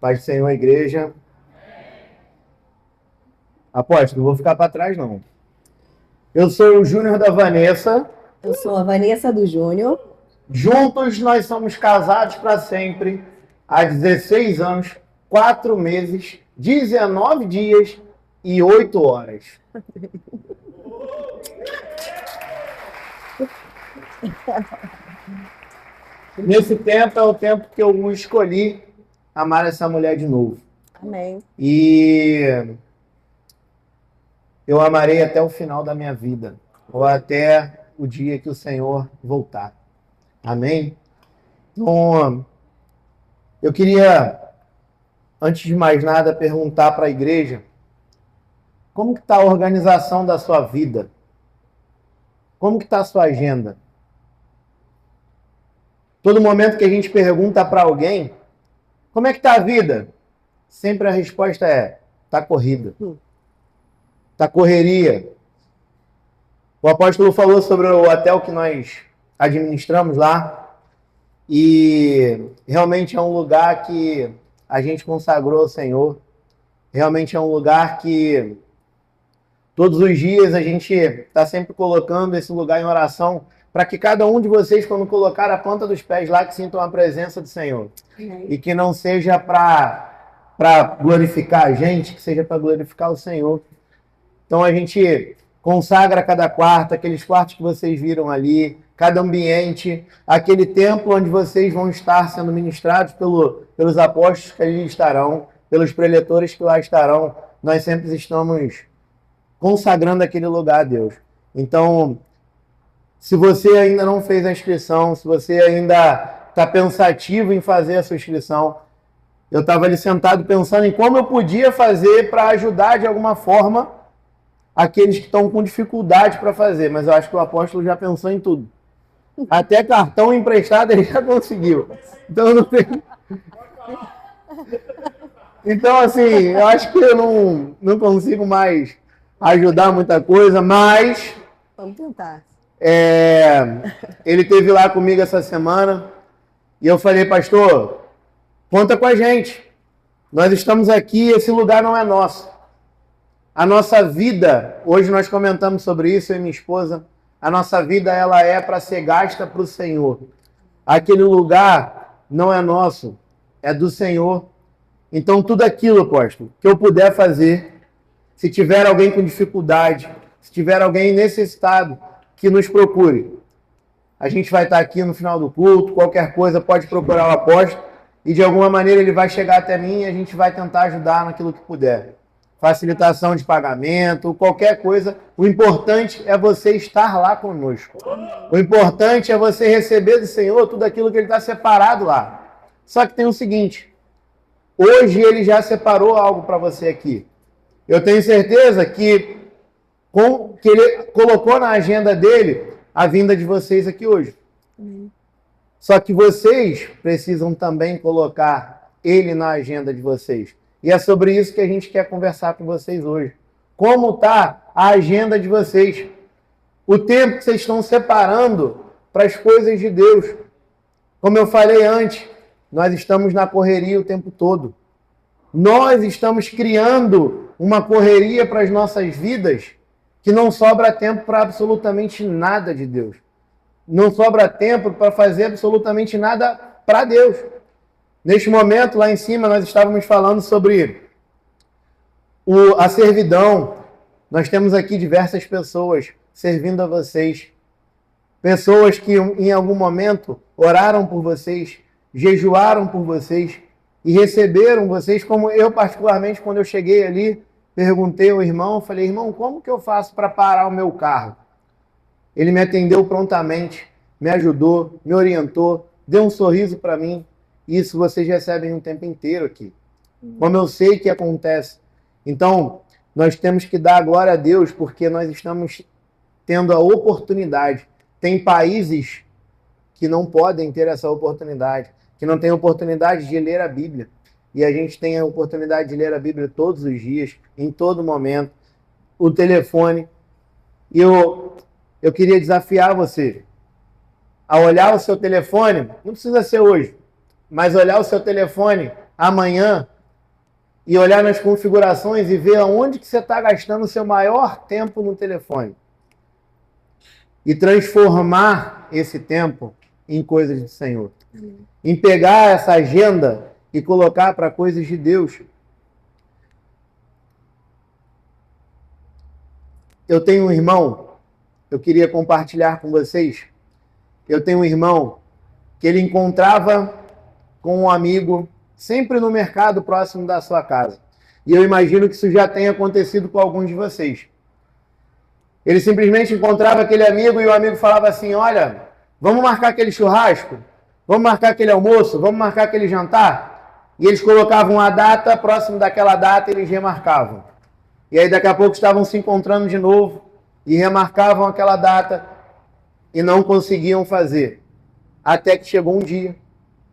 Paz do Senhor, igreja. Apóstolo, não vou ficar para trás, não. Eu sou o Júnior da Vanessa. Eu sou a Vanessa do Júnior. Juntos nós somos casados para sempre há 16 anos, 4 meses, 19 dias e 8 horas. Nesse tempo é o tempo que eu escolhi amar essa mulher de novo. Amém. E eu amarei até o final da minha vida, ou até o dia que o Senhor voltar. Amém? Então, eu queria, antes de mais nada, perguntar para a igreja, como que está a organização da sua vida? Como que está a sua agenda? Todo momento que a gente pergunta para alguém, como é que está a vida? Sempre a resposta é, está corrida. Está correria. O apóstolo falou sobre o hotel que nós administramos lá e realmente é um lugar que a gente consagrou ao Senhor. Realmente é um lugar que todos os dias a gente está sempre colocando esse lugar em oração para que cada um de vocês, quando colocar a ponta dos pés lá, que sintam a presença do Senhor. E que não seja para glorificar a gente, que seja para glorificar o Senhor. Então a gente consagra cada quarto, aqueles quartos que vocês viram ali, cada ambiente, aquele templo onde vocês vão estar sendo ministrados pelos apóstolos que ali estarão, pelos preletores que lá estarão. Nós sempre estamos consagrando aquele lugar a Deus. Então, se você ainda não fez a inscrição, se você ainda está pensativo em fazer a sua inscrição, eu estava ali sentado pensando em como eu podia fazer para ajudar de alguma forma aqueles que estão com dificuldade para fazer, mas eu acho que o apóstolo já pensou em tudo. Até cartão emprestado ele já conseguiu. Então, não tem... Então assim, eu acho que eu não consigo mais ajudar muita coisa, mas... Vamos tentar. Ele esteve lá comigo essa semana e eu falei, pastor, conta com a gente. Nós estamos aqui, esse lugar não é nosso. A nossa vida, hoje nós comentamos sobre isso, eu e minha esposa, a nossa vida ela é para ser gasta para o Senhor. Aquele lugar não é nosso, é do Senhor. Então tudo aquilo, apóstolo, que eu puder fazer, se tiver alguém com dificuldade, se tiver alguém necessitado, que nos procure. A gente vai estar aqui no final do culto, qualquer coisa pode procurar o apóstolo e de alguma maneira ele vai chegar até mim e a gente vai tentar ajudar naquilo que puder. Facilitação de pagamento, qualquer coisa. O importante é você estar lá conosco. O importante é você receber do Senhor tudo aquilo que Ele está separado lá. Só que tem o seguinte, hoje Ele já separou algo para você aqui. Eu tenho certeza que Ele colocou na agenda dele a vinda de vocês aqui hoje. Só que vocês precisam também colocar Ele na agenda de vocês. E é sobre isso que a gente quer conversar com vocês hoje. Como está a agenda de vocês? O tempo que vocês estão separando para as coisas de Deus. Como eu falei antes, nós estamos na correria o tempo todo. Nós estamos criando uma correria para as nossas vidas que não sobra tempo para absolutamente nada de Deus. Não sobra tempo para fazer absolutamente nada para Deus. Neste momento, lá em cima, nós estávamos falando sobre a servidão. Nós temos aqui diversas pessoas servindo a vocês. Pessoas que em algum momento oraram por vocês, jejuaram por vocês e receberam vocês, como eu particularmente, quando eu cheguei ali, perguntei ao irmão, falei, irmão, como que eu faço para parar o meu carro? Ele me atendeu prontamente, me ajudou, me orientou, deu um sorriso para mim. Isso vocês recebem o tempo inteiro aqui. Como eu sei que acontece. Então, nós temos que dar glória a Deus, porque nós estamos tendo a oportunidade. Tem países que não podem ter essa oportunidade, que não têm oportunidade de ler a Bíblia. E a gente tem a oportunidade de ler a Bíblia todos os dias, em todo momento. O telefone. E eu queria desafiar você a olhar o seu telefone, não precisa ser hoje, mas olhar o seu telefone amanhã e olhar nas configurações e ver aonde que você está gastando o seu maior tempo no telefone. E transformar esse tempo em coisas do Senhor. Em pegar essa agenda e colocar para coisas de Deus. Eu tenho um irmão, eu queria compartilhar com vocês. Eu tenho um irmão que ele encontrava com um amigo sempre no mercado próximo da sua casa. E eu imagino que isso já tenha acontecido com alguns de vocês. Ele simplesmente encontrava aquele amigo e o amigo falava assim, olha, vamos marcar aquele churrasco? Vamos marcar aquele almoço? Vamos marcar aquele jantar? E eles colocavam a data, próximo daquela data eles remarcavam. E aí daqui a pouco estavam se encontrando de novo e remarcavam aquela data e não conseguiam fazer. Até que chegou um dia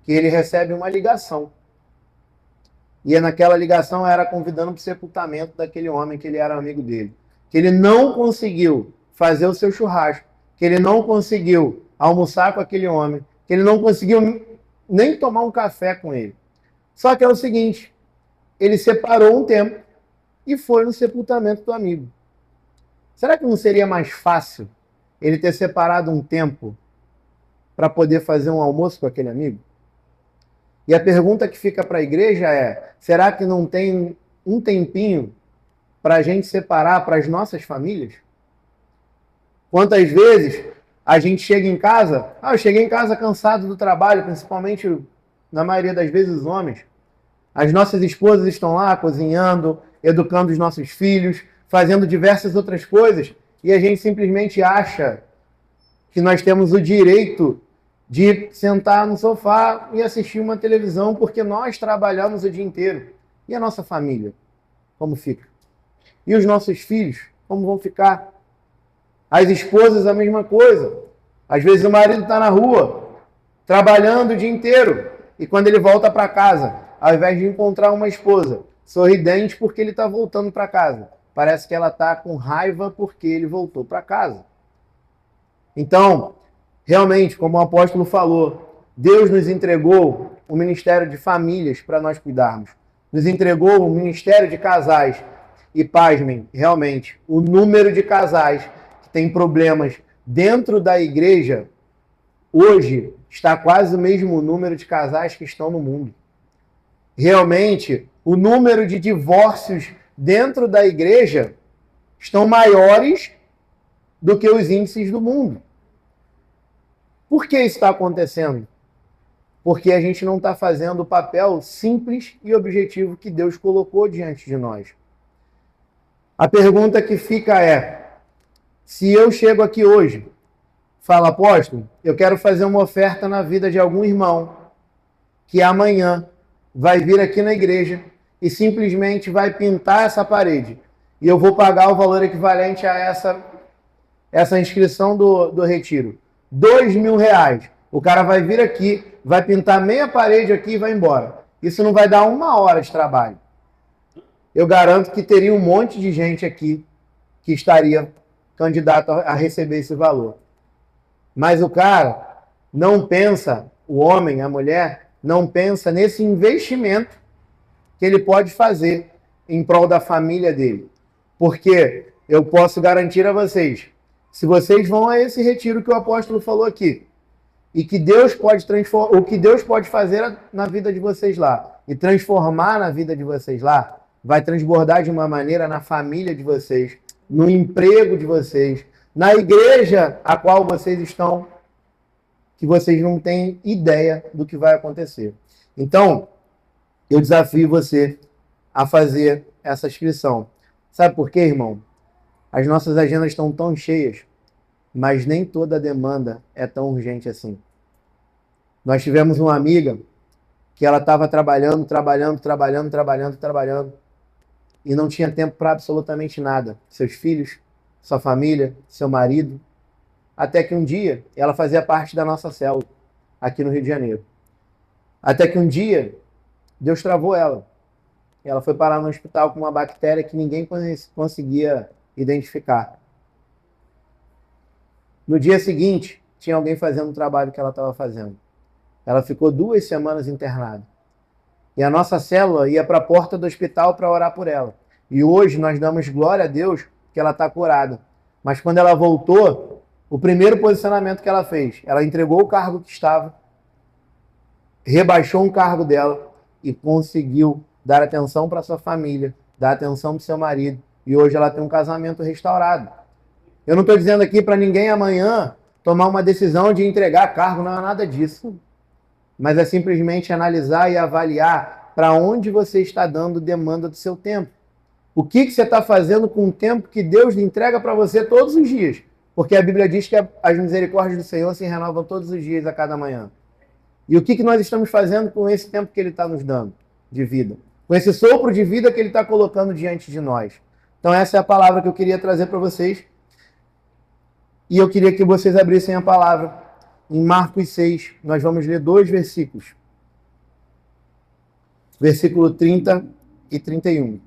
que ele recebe uma ligação. E naquela ligação era convidando para o sepultamento daquele homem que ele era amigo dele. Que ele não conseguiu fazer o seu churrasco, que ele não conseguiu almoçar com aquele homem, que ele não conseguiu nem tomar um café com ele. Só que é o seguinte, ele separou um tempo e foi no sepultamento do amigo. Será que não seria mais fácil ele ter separado um tempo para poder fazer um almoço com aquele amigo? E a pergunta que fica para a igreja é, será que não tem um tempinho para a gente separar para as nossas famílias? Quantas vezes a gente chega em casa, eu cheguei em casa cansado do trabalho, principalmente, na maioria das vezes, os homens. As nossas esposas estão lá cozinhando, educando os nossos filhos, fazendo diversas outras coisas, e a gente simplesmente acha que nós temos o direito de sentar no sofá e assistir uma televisão porque nós trabalhamos o dia inteiro. E a nossa família? Como fica? E os nossos filhos? Como vão ficar? As esposas, a mesma coisa. Às vezes o marido está na rua, trabalhando o dia inteiro, e quando ele volta para casa, ao invés de encontrar uma esposa sorridente porque ele está voltando para casa, parece que ela está com raiva porque ele voltou para casa. Então, realmente, como o apóstolo falou, Deus nos entregou o ministério de famílias para nós cuidarmos. Nos entregou o ministério de casais. E pasmem, realmente, o número de casais que tem problemas dentro da igreja, hoje, está quase o mesmo número de casais que estão no mundo. Realmente, o número de divórcios dentro da igreja estão maiores do que os índices do mundo. Por que isso está acontecendo? Porque a gente não está fazendo o papel simples e objetivo que Deus colocou diante de nós. A pergunta que fica é, se eu chego aqui hoje, falo, apóstolo, eu quero fazer uma oferta na vida de algum irmão que amanhã vai vir aqui na igreja e simplesmente vai pintar essa parede. E eu vou pagar o valor equivalente a essa inscrição do retiro. R$2.000. O cara vai vir aqui, vai pintar meia parede aqui e vai embora. Isso não vai dar 1 hora de trabalho. Eu garanto que teria um monte de gente aqui que estaria candidato a receber esse valor. Mas o cara não pensa, o homem, a mulher, não pensa nesse investimento que ele pode fazer em prol da família dele. Porque eu posso garantir a vocês, se vocês vão a esse retiro que o apóstolo falou aqui, e que Deus pode transformar, o que Deus pode fazer na vida de vocês lá, e transformar na vida de vocês lá, vai transbordar de uma maneira na família de vocês, no emprego de vocês, na igreja a qual vocês estão, que vocês não têm ideia do que vai acontecer. Então, eu desafio você a fazer essa inscrição. Sabe por quê, irmão? As nossas agendas estão tão cheias, mas nem toda demanda é tão urgente assim. Nós tivemos uma amiga que ela estava trabalhando, e não tinha tempo para absolutamente nada. Seus filhos, sua família, seu marido. Até que um dia, ela fazia parte da nossa célula, aqui no Rio de Janeiro. Até que um dia, Deus travou ela. Ela foi parar no hospital com uma bactéria que ninguém conseguia identificar. No dia seguinte, tinha alguém fazendo o trabalho que ela estava fazendo. Ela ficou 2 semanas internada. E a nossa célula ia para a porta do hospital para orar por ela. E hoje nós damos glória a Deus que ela está curada. Mas quando ela voltou, o primeiro posicionamento que ela fez, ela entregou o cargo que estava, rebaixou um cargo dela e conseguiu dar atenção para sua família, dar atenção para seu marido. E hoje ela tem um casamento restaurado. Eu não estou dizendo aqui para ninguém amanhã tomar uma decisão de entregar cargo, não é nada disso. Mas é simplesmente analisar e avaliar para onde você está dando demanda do seu tempo. O que você está fazendo com o tempo que Deus lhe entrega para você todos os dias? Porque a Bíblia diz que as misericórdias do Senhor se renovam todos os dias, a cada manhã. E o que nós estamos fazendo com esse tempo que Ele está nos dando de vida? Com esse sopro de vida que Ele está colocando diante de nós. Então essa é a palavra que eu queria trazer para vocês. E eu queria que vocês abrissem a palavra em Marcos 6. Nós vamos ler 2 versículos. Versículo 30 e 31.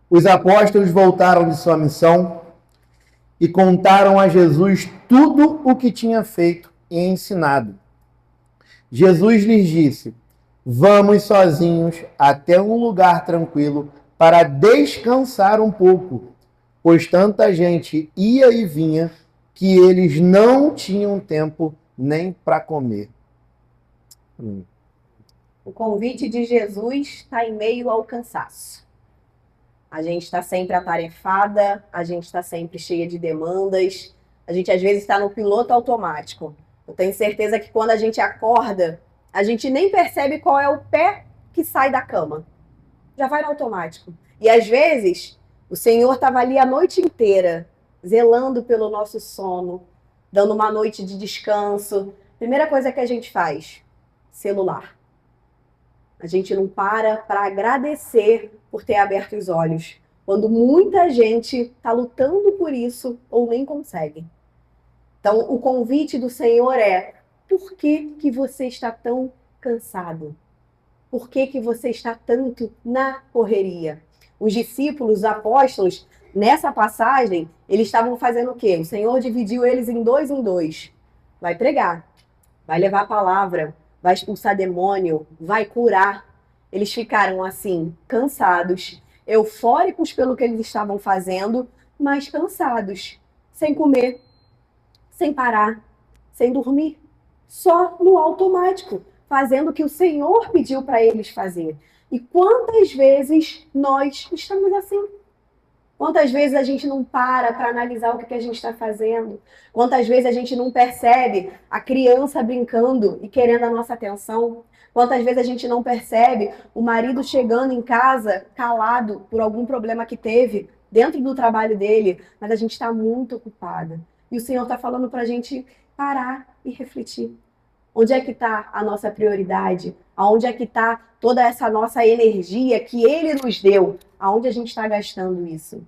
Os apóstolos voltaram de sua missão e contaram a Jesus tudo o que tinha feito e ensinado. Jesus lhes disse: vamos sozinhos até um lugar tranquilo para descansar um pouco, pois tanta gente ia e vinha que eles não tinham tempo nem para comer. O convite de Jesus está em meio ao cansaço. A gente está sempre atarefada, a gente está sempre cheia de demandas, a gente às vezes está no piloto automático. Eu tenho certeza que quando a gente acorda, a gente nem percebe qual é o pé que sai da cama. Já vai no automático. E às vezes, o Senhor estava ali a noite inteira, zelando pelo nosso sono, dando uma noite de descanso. Primeira coisa que a gente faz, celular. A gente não para agradecer por ter aberto os olhos, quando muita gente está lutando por isso ou nem consegue. Então, o convite do Senhor é: por que você está tão cansado? Por que você está tanto na correria? Os discípulos, os apóstolos, nessa passagem, eles estavam fazendo o quê? O Senhor dividiu eles em dois. Vai pregar, vai levar a palavra, vai expulsar demônio, vai curar. Eles ficaram assim, cansados, eufóricos pelo que eles estavam fazendo, mas cansados, sem comer, sem parar, sem dormir, só no automático, fazendo o que o Senhor pediu para eles fazer. E quantas vezes nós estamos assim? Quantas vezes a gente não para analisar o que a gente está fazendo? Quantas vezes a gente não percebe a criança brincando e querendo a nossa atenção? Quantas vezes a gente não percebe o marido chegando em casa calado por algum problema que teve dentro do trabalho dele, mas a gente está muito ocupada. E o Senhor está falando para a gente parar e refletir. Onde é que está a nossa prioridade? Aonde é que está toda essa nossa energia que Ele nos deu? Aonde a gente está gastando isso?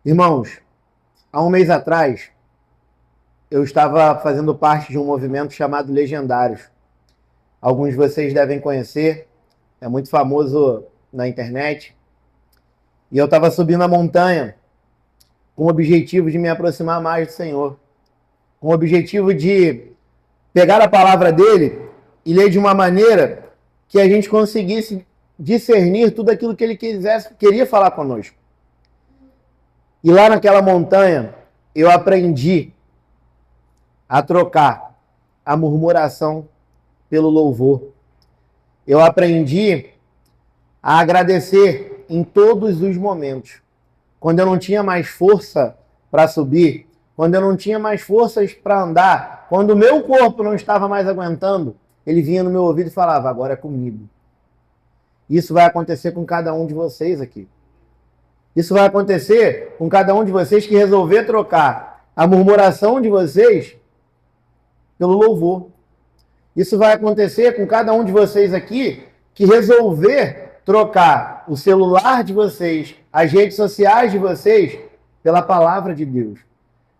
Irmãos, há um mês atrás, eu estava fazendo parte de um movimento chamado Legendários. Alguns de vocês devem conhecer, é muito famoso na internet. E eu estava subindo a montanha com o objetivo de me aproximar mais do Senhor. Com o objetivo de pegar a palavra dele e ler de uma maneira que a gente conseguisse discernir tudo aquilo que ele queria falar conosco. E lá naquela montanha, eu aprendi a trocar a murmuração pelo louvor. Eu aprendi a agradecer em todos os momentos. Quando eu não tinha mais força para subir, quando eu não tinha mais forças para andar, quando o meu corpo não estava mais aguentando, ele vinha no meu ouvido e falava: agora é comigo. Isso vai acontecer com cada um de vocês aqui. Isso vai acontecer com cada um de vocês que resolver trocar a murmuração de vocês pelo louvor. Isso vai acontecer com cada um de vocês aqui que resolver trocar o celular de vocês, as redes sociais de vocês, pela palavra de Deus.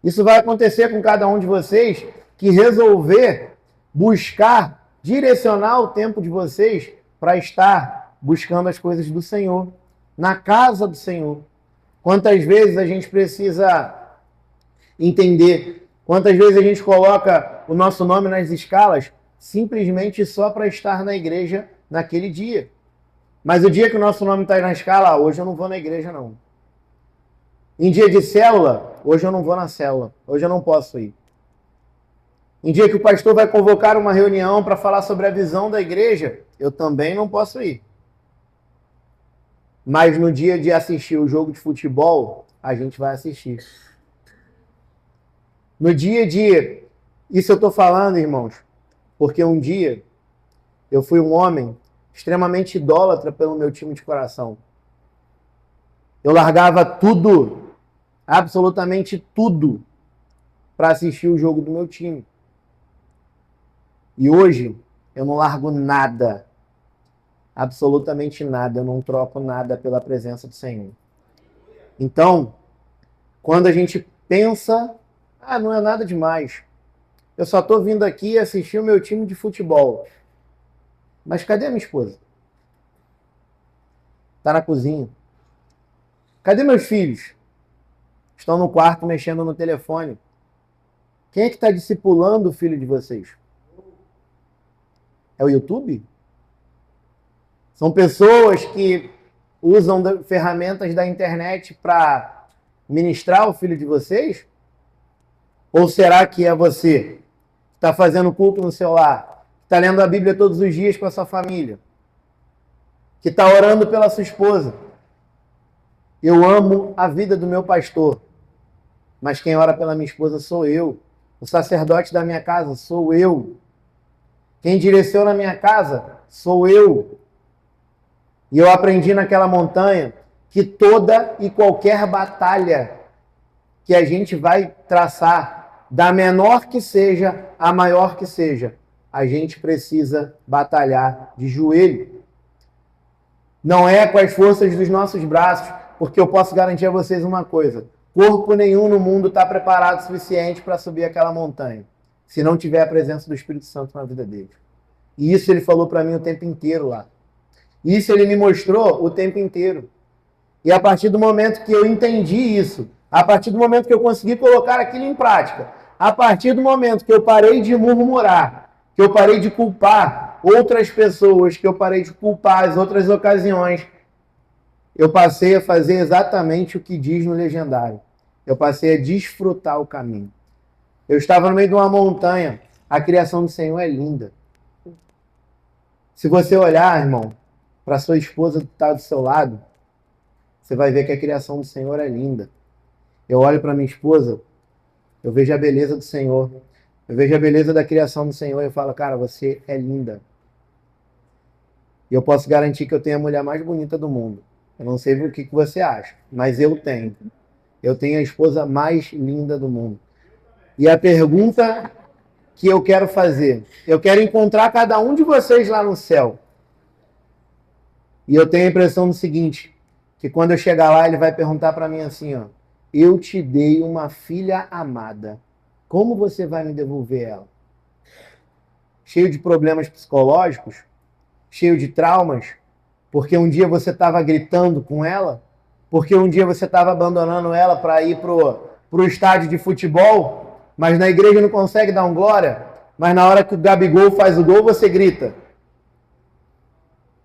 Isso vai acontecer com cada um de vocês que resolver buscar, direcionar o tempo de vocês para estar buscando as coisas do Senhor, na casa do Senhor. Quantas vezes a gente precisa entender, quantas vezes a gente coloca o nosso nome nas escalas simplesmente só para estar na igreja naquele dia. Mas o dia que o nosso nome está na escala, hoje eu não vou na igreja não. Em dia de célula, hoje eu não vou na célula, hoje eu não posso ir. Em dia que o pastor vai convocar uma reunião para falar sobre a visão da igreja, eu também não posso ir. Mas no dia de assistir o jogo de futebol, a gente vai assistir. No dia de... Isso eu estou falando, irmãos, porque um dia eu fui um homem extremamente idólatra pelo meu time de coração. Eu largava tudo, absolutamente tudo, para assistir o jogo do meu time. E hoje eu não largo nada, absolutamente nada, eu não troco nada pela presença do Senhor. Então, quando a gente pensa, não é nada demais, eu só estou vindo aqui assistir o meu time de futebol. Mas cadê a minha esposa? Está na cozinha. Cadê meus filhos? Estão no quarto mexendo no telefone. Quem é que está discipulando o filho de vocês? É o YouTube? São pessoas que usam ferramentas da internet para ministrar o filho de vocês? Ou será que é você que está fazendo culto no seu lar, que está lendo a Bíblia todos os dias com a sua família, que está orando pela sua esposa? Eu amo a vida do meu pastor, mas quem ora pela minha esposa sou eu. O sacerdote da minha casa sou eu. Quem direciona a minha casa sou eu. E eu aprendi naquela montanha que toda e qualquer batalha que a gente vai traçar, da menor que seja a maior que seja, a gente precisa batalhar de joelho. Não é com as forças dos nossos braços, porque eu posso garantir a vocês uma coisa: corpo nenhum no mundo está preparado o suficiente para subir aquela montanha, se não tiver a presença do Espírito Santo na vida dele. E isso ele falou para mim o tempo inteiro lá. Isso ele me mostrou o tempo inteiro. E a partir do momento que eu entendi isso, a partir do momento que eu consegui colocar aquilo em prática, a partir do momento que eu parei de murmurar, que eu parei de culpar outras pessoas, que eu parei de culpar as outras ocasiões, eu passei a fazer exatamente o que diz no legendário. Eu passei a desfrutar o caminho. Eu estava no meio de uma montanha. A criação do Senhor é linda. Se você olhar, irmão, para sua esposa que está do seu lado, você vai ver que a criação do Senhor é linda. Eu olho para minha esposa, eu vejo a beleza do Senhor. Eu vejo a beleza da criação do Senhor e eu falo, cara, você é linda. E eu posso garantir que eu tenho a mulher mais bonita do mundo. Eu não sei o que você acha, mas eu tenho. Eu tenho a esposa mais linda do mundo. E a pergunta que eu quero fazer, eu quero encontrar cada um de vocês lá no céu. E eu tenho a impressão do seguinte, que quando eu chegar lá, ele vai perguntar para mim assim, ó, eu te dei uma filha amada. Como você vai me devolver ela? Cheio de problemas psicológicos? Cheio de traumas? Porque um dia você estava gritando com ela? Porque um dia você estava abandonando ela para ir pro estádio de futebol? Mas na igreja não consegue dar um glória? Mas na hora que o Gabigol faz o gol, você grita.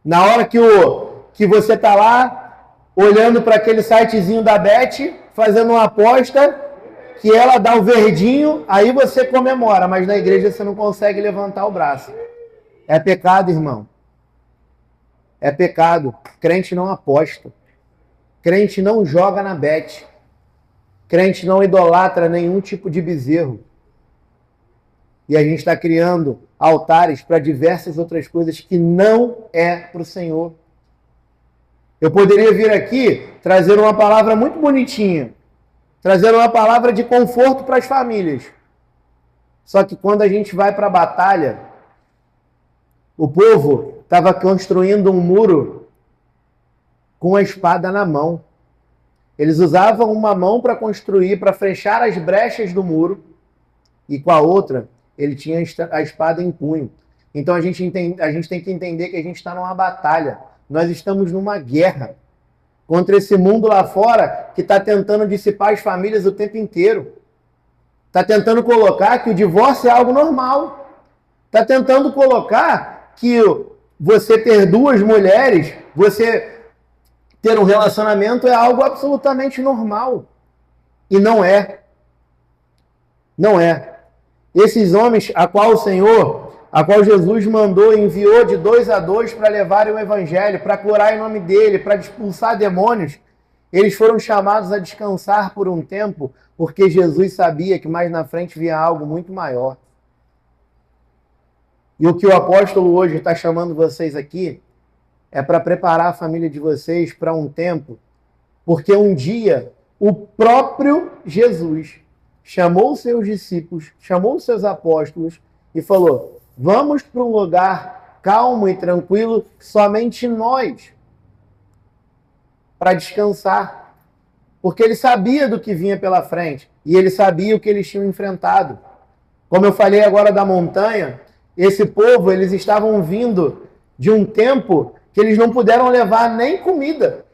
Na hora que você está lá, olhando para aquele sitezinho da Bet, fazendo uma aposta, que ela dá o verdinho, aí você comemora, mas na igreja você não consegue levantar o braço. É pecado, irmão. É pecado. Crente não aposta. Crente não joga na Bet. Crente não idolatra nenhum tipo de bezerro. E a gente está criando altares para diversas outras coisas que não é para o Senhor. Eu poderia vir aqui trazer uma palavra muito bonitinha, trazer uma palavra de conforto para as famílias. Só que quando a gente vai para a batalha, o povo estava construindo um muro com a espada na mão. Eles usavam uma mão para construir, para fechar as brechas do muro, e com a outra ele tinha a espada em punho. Então a gente tem que entender que a gente está numa batalha. Nós estamos numa guerra. contra esse mundo lá fora que está tentando dissipar as famílias o tempo inteiro. Está tentando colocar que o divórcio é algo normal. Está tentando colocar que você ter duas mulheres, você ter um relacionamento é algo absolutamente normal. E não é. Não é. Esses homens a qual Jesus mandou e enviou de 2 a 2 para levarem o evangelho, para curar em nome dele, para expulsar demônios, eles foram chamados a descansar por um tempo, porque Jesus sabia que mais na frente vinha algo muito maior. E o que o apóstolo hoje está chamando vocês aqui é para preparar a família de vocês para um tempo, porque um dia o próprio Jesus chamou os seus discípulos, chamou os seus apóstolos e falou: vamos para um lugar calmo e tranquilo, somente nós, para descansar. Porque ele sabia do que vinha pela frente e ele sabia o que eles tinham enfrentado. Como eu falei agora da montanha, esse povo, eles estavam vindo de um tempo que eles não puderam levar nem comida.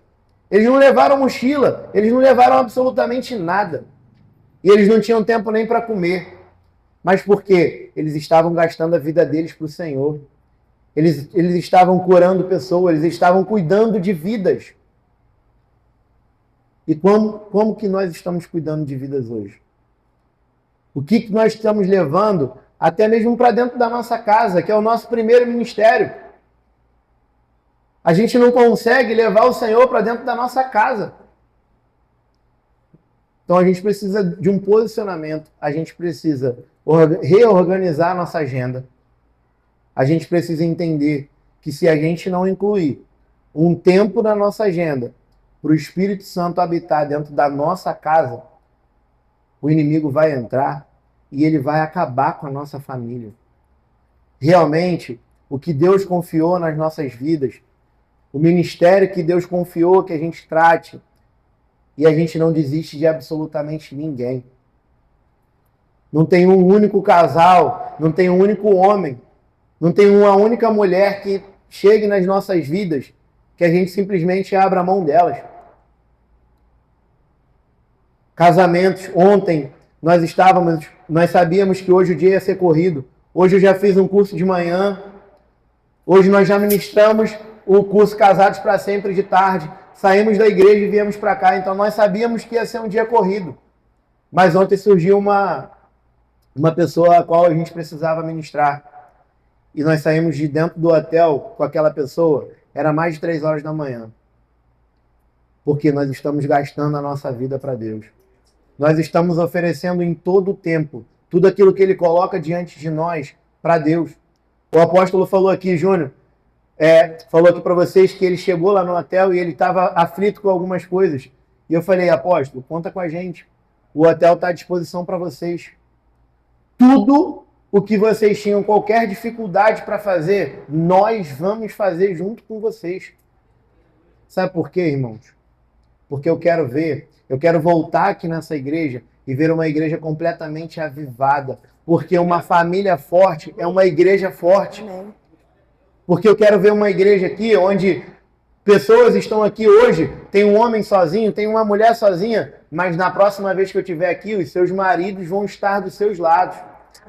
Eles não levaram mochila, eles não levaram absolutamente nada. E eles não tinham tempo nem para comer. Mas por quê? Eles estavam gastando a vida deles para o Senhor. Eles estavam curando pessoas, eles estavam cuidando de vidas. E como que nós estamos cuidando de vidas hoje? O que nós estamos levando até mesmo para dentro da nossa casa, que é o nosso primeiro ministério? A gente não consegue levar o Senhor para dentro da nossa casa. Então a gente precisa de um posicionamento, a gente precisa reorganizar a nossa agenda. A gente precisa entender que se a gente não incluir um tempo na nossa agenda para o Espírito Santo habitar dentro da nossa casa, o inimigo vai entrar e ele vai acabar com a nossa família. Realmente, o que Deus confiou nas nossas vidas, o ministério que Deus confiou que a gente trate, e a gente não desiste de absolutamente ninguém. Não tem um único casal, não tem um único homem, não tem uma única mulher que chegue nas nossas vidas que a gente simplesmente abra a mão delas. Casamentos, ontem nós sabíamos que hoje o dia ia ser corrido. Hoje eu já fiz um curso de manhã, hoje nós já ministramos o curso Casados para Sempre de tarde. Saímos da igreja e viemos para cá, então nós sabíamos que ia ser um dia corrido. Mas ontem surgiu uma pessoa a qual a gente precisava ministrar. E nós saímos de dentro do hotel com aquela pessoa, era mais de 3 horas da manhã. Porque nós estamos gastando a nossa vida para Deus. Nós estamos oferecendo em todo o tempo tudo aquilo que Ele coloca diante de nós para Deus. O apóstolo falou aqui, Júnior, falou aqui para vocês que ele chegou lá no hotel e ele estava aflito com algumas coisas. E eu falei: apóstolo, conta com a gente. O hotel está à disposição para vocês. Tudo o que vocês tinham qualquer dificuldade para fazer, nós vamos fazer junto com vocês. Sabe por quê, irmãos? Porque eu quero voltar aqui nessa igreja e ver uma igreja completamente avivada. Porque uma família forte é uma igreja forte. Amém. Porque eu quero ver uma igreja aqui onde pessoas estão aqui hoje, tem um homem sozinho, tem uma mulher sozinha, mas na próxima vez que eu estiver aqui, os seus maridos vão estar dos seus lados.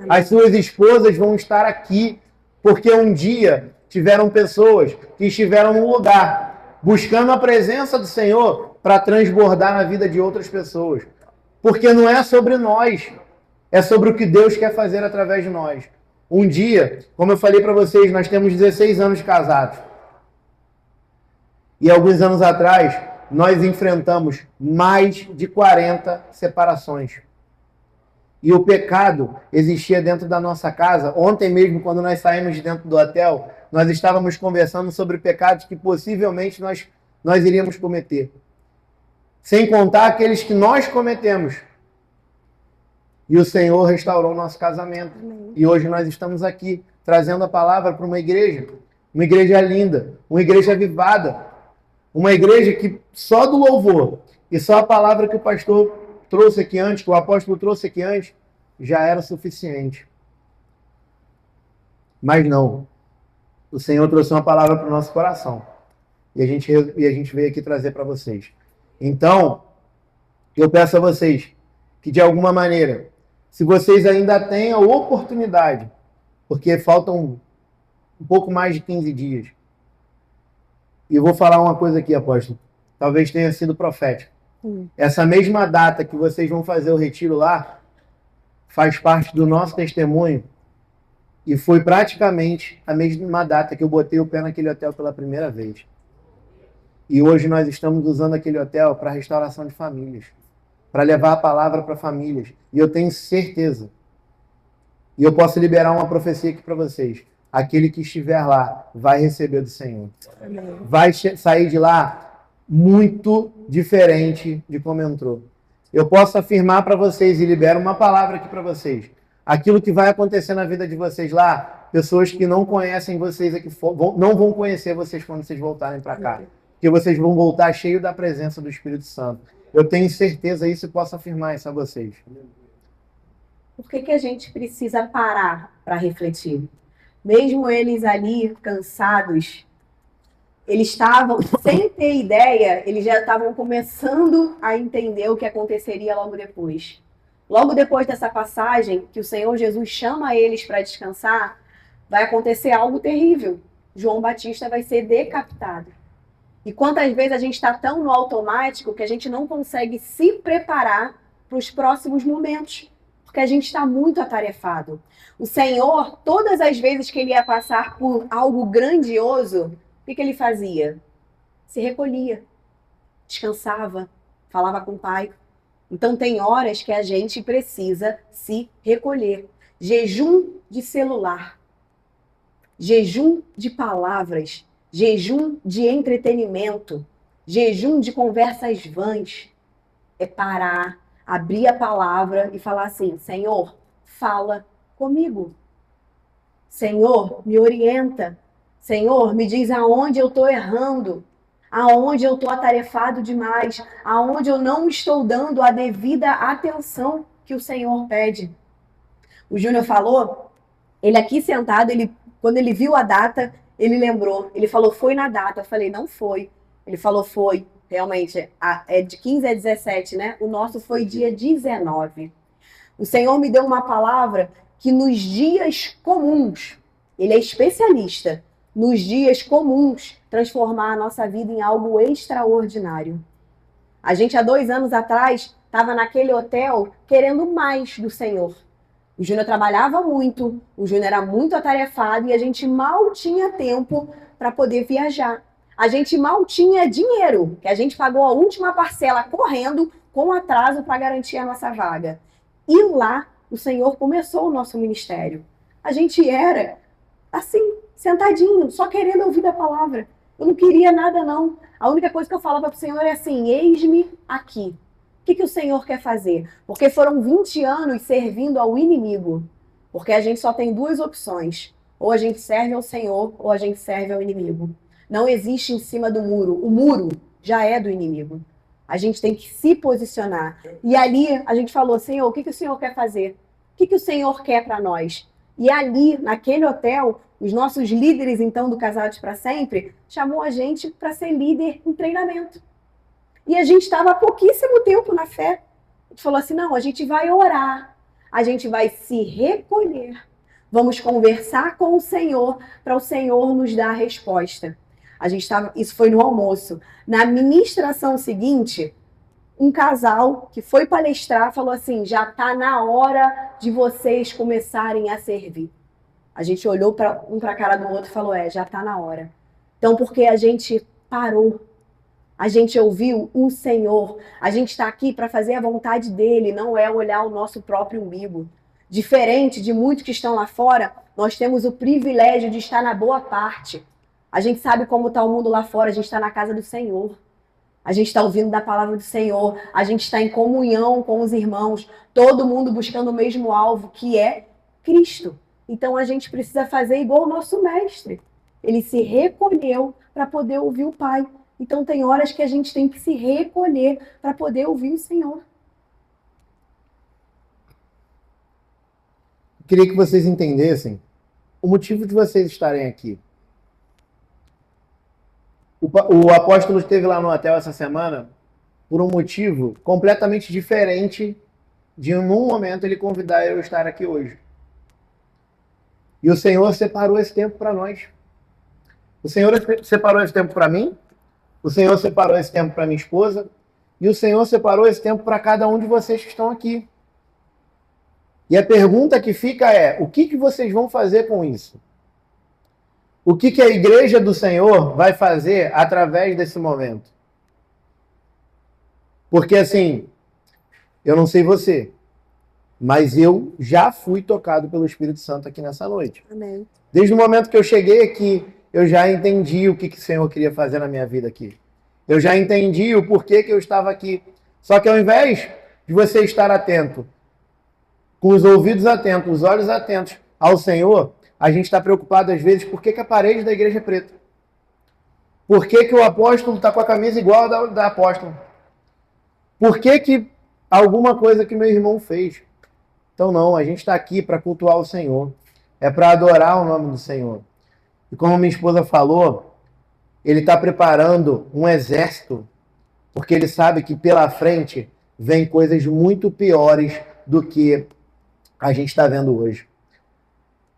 As suas esposas vão estar aqui, porque um dia tiveram pessoas que estiveram num lugar buscando a presença do Senhor para transbordar na vida de outras pessoas. Porque não é sobre nós, é sobre o que Deus quer fazer através de nós. Um dia, como eu falei para vocês, nós temos 16 anos de casados. E alguns anos atrás, nós enfrentamos mais de 40 separações. E o pecado existia dentro da nossa casa. Ontem mesmo, quando nós saímos de dentro do hotel, nós estávamos conversando sobre pecados que possivelmente nós iríamos cometer. Sem contar aqueles que nós cometemos. E o Senhor restaurou o nosso casamento. Amém. E hoje nós estamos aqui, trazendo a palavra para uma igreja linda, uma igreja avivada, uma igreja que só do louvor e só a palavra que o pastor trouxe aqui antes, que o apóstolo trouxe aqui antes, já era suficiente. Mas não. O Senhor trouxe uma palavra para o nosso coração. E a gente veio aqui trazer para vocês. Então, eu peço a vocês que, de alguma maneira, se vocês ainda têm a oportunidade, porque faltam um pouco mais de 15 dias, e eu vou falar uma coisa aqui, apóstolo, talvez tenha sido profético. Essa mesma data que vocês vão fazer o retiro lá, faz parte do nosso testemunho, e foi praticamente a mesma data que eu botei o pé naquele hotel pela primeira vez. E hoje nós estamos usando aquele hotel para restauração de famílias, para levar a palavra para famílias. E eu tenho certeza, e eu posso liberar uma profecia aqui para vocês, aquele que estiver lá vai receber do Senhor. Amém. Vai sair de lá muito diferente de como entrou. Eu posso afirmar para vocês e libero uma palavra aqui para vocês. Aquilo que vai acontecer na vida de vocês lá, pessoas que não conhecem vocês aqui, não vão conhecer vocês quando vocês voltarem para cá. Porque vocês vão voltar cheio da presença do Espírito Santo. Eu tenho certeza disso e posso afirmar isso a vocês. Por que a gente precisa parar para refletir? Mesmo eles ali, cansados, eles estavam, sem ter ideia, eles já estavam começando a entender o que aconteceria logo depois. Logo depois dessa passagem, que o Senhor Jesus chama eles para descansar, vai acontecer algo terrível. João Batista vai ser decapitado. E quantas vezes a gente está tão no automático que a gente não consegue se preparar para os próximos momentos, porque a gente está muito atarefado. O Senhor, todas as vezes que ele ia passar por algo grandioso, o que ele fazia? Se recolhia, descansava, falava com o Pai. Então tem horas que a gente precisa se recolher. Jejum de celular, jejum de palavras, jejum de entretenimento, jejum de conversas vãs. É parar, abrir a palavra e falar assim: Senhor, fala comigo. Senhor, me orienta. Senhor, me diz aonde eu estou errando, aonde eu estou atarefado demais, aonde eu não estou dando a devida atenção que o Senhor pede. O Júnior falou, ele aqui sentado, quando ele viu a data, ele lembrou. Ele falou, foi na data. Eu falei, não foi. Ele falou, foi. Realmente, é de 15 a 17, né? O nosso foi dia 19. O Senhor me deu uma palavra que nos dias comuns, ele é especialista, nos dias comuns, transformar a nossa vida em algo extraordinário. A gente, há 2 anos atrás, estava naquele hotel querendo mais do Senhor. O Júnior trabalhava muito, o Júnior era muito atarefado e a gente mal tinha tempo para poder viajar. A gente mal tinha dinheiro, que a gente pagou a última parcela correndo com atraso para garantir a nossa vaga. E lá, o Senhor começou o nosso ministério. A gente era, assim, sentadinho, só querendo ouvir a palavra. Eu não queria nada, não. A única coisa que eu falava para o Senhor é assim, eis-me aqui. O que o Senhor quer fazer? Porque foram 20 anos servindo ao inimigo. Porque a gente só tem 2 opções. Ou a gente serve ao Senhor, ou a gente serve ao inimigo. Não existe em cima do muro. O muro já é do inimigo. A gente tem que se posicionar. E ali a gente falou, Senhor, o que o Senhor quer fazer? O que o Senhor quer para nós? E ali, naquele hotel, os nossos líderes, então, do Casados para Sempre, chamou a gente para ser líder em treinamento. E a gente estava há pouquíssimo tempo na fé. A gente falou assim, não, a gente vai orar, a gente vai se recolher, vamos conversar com o Senhor para o Senhor nos dar a resposta. A gente estava, isso foi no almoço. Na ministração seguinte, um casal que foi palestrar falou assim, já está na hora de vocês começarem a servir. A gente olhou um para a cara do outro e falou, já está na hora. Então, porque a gente parou, a gente ouviu o Senhor, a gente está aqui para fazer a vontade dele, não é olhar o nosso próprio umbigo. Diferente de muitos que estão lá fora, nós temos o privilégio de estar na boa parte. A gente sabe como está o mundo lá fora, a gente está na casa do Senhor. A gente está ouvindo da palavra do Senhor, a gente está em comunhão com os irmãos, todo mundo buscando o mesmo alvo, que é Cristo. Então a gente precisa fazer igual o nosso mestre. Ele se recolheu para poder ouvir o Pai. Então tem horas que a gente tem que se recolher para poder ouvir o Senhor. Queria que vocês entendessem o motivo de vocês estarem aqui. O apóstolo esteve lá no hotel essa semana por um motivo completamente diferente de, num momento, ele convidar eu a estar aqui hoje. E o Senhor separou esse tempo para nós. O Senhor separou esse tempo para mim, o Senhor separou esse tempo para minha esposa, e o Senhor separou esse tempo para cada um de vocês que estão aqui. E a pergunta que fica é, o que vocês vão fazer com isso? O que a igreja do Senhor vai fazer através desse momento? Porque assim, eu não sei você, mas eu já fui tocado pelo Espírito Santo aqui nessa noite. Amém. Desde o momento que eu cheguei aqui, eu já entendi o que o Senhor queria fazer na minha vida aqui. Eu já entendi o porquê que eu estava aqui. Só que ao invés de você estar atento, com os ouvidos atentos, os olhos atentos ao Senhor, a gente está preocupado às vezes por que a parede da igreja é preta. Por que o apóstolo está com a camisa igual da apóstola? Por que alguma coisa que meu irmão fez? Então não, a gente está aqui para cultuar o Senhor. É para adorar o nome do Senhor. E como minha esposa falou, ele está preparando um exército, porque ele sabe que pela frente vem coisas muito piores do que a gente está vendo hoje.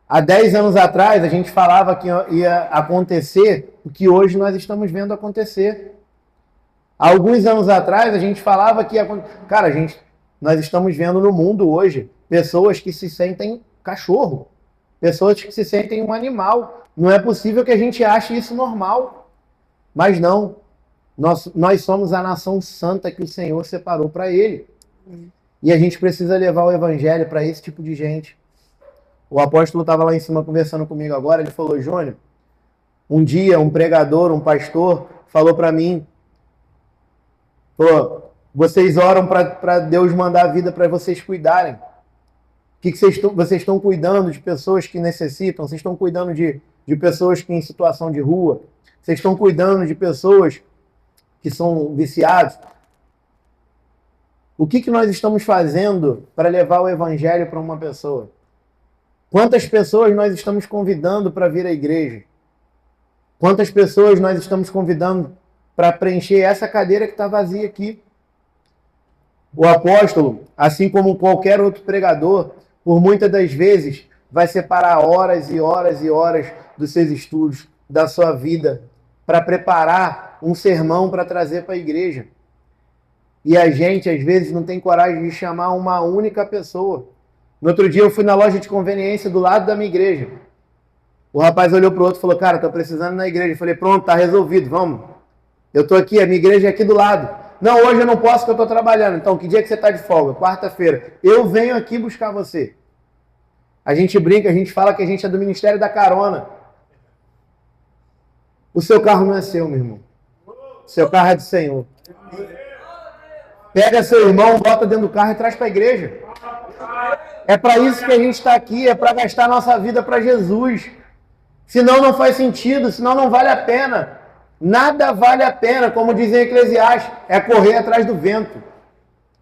Há 10 anos atrás, a gente falava que ia acontecer o que hoje nós estamos vendo acontecer. Há alguns anos atrás, a gente falava que ia acontecer. Cara, nós estamos vendo no mundo hoje pessoas que se sentem cachorro, pessoas que se sentem um animal. Não é possível que a gente ache isso normal. Mas não. Nós somos a nação santa que o Senhor separou para Ele. E a gente precisa levar o evangelho para esse tipo de gente. O apóstolo estava lá em cima conversando comigo agora, ele falou, Jônio, um dia um pregador, um pastor, falou para mim, vocês oram para Deus mandar a vida para vocês cuidarem. Vocês estão cuidando de pessoas que necessitam, vocês estão cuidando de pessoas que em situação de rua, vocês estão cuidando de pessoas que são viciados. O que nós estamos fazendo para levar o evangelho para uma pessoa? Quantas pessoas nós estamos convidando para vir à igreja? Quantas pessoas nós estamos convidando para preencher essa cadeira que está vazia aqui? O apóstolo, assim como qualquer outro pregador, por muitas das vezes, vai separar horas e horas e horas dos seus estudos, da sua vida, para preparar um sermão para trazer para a igreja. E a gente, às vezes, não tem coragem de chamar uma única pessoa. No outro dia, eu fui na loja de conveniência do lado da minha igreja. O rapaz olhou para o outro e falou, cara, estou precisando ir na igreja. Eu falei, pronto, está resolvido, vamos. Eu estou aqui, a minha igreja é aqui do lado. Não, hoje eu não posso porque eu estou trabalhando. Então, que dia que você está de folga? Quarta-feira. Eu venho aqui buscar você. A gente brinca, a gente fala que a gente é do Ministério da Carona. O seu carro não é seu, meu irmão. O seu carro é do Senhor. Pega seu irmão, bota dentro do carro e traz para a igreja. É para isso que a gente está aqui, é para gastar nossa vida para Jesus. Senão não faz sentido, senão não vale a pena. Nada vale a pena, como dizem Eclesiastes, é correr atrás do vento.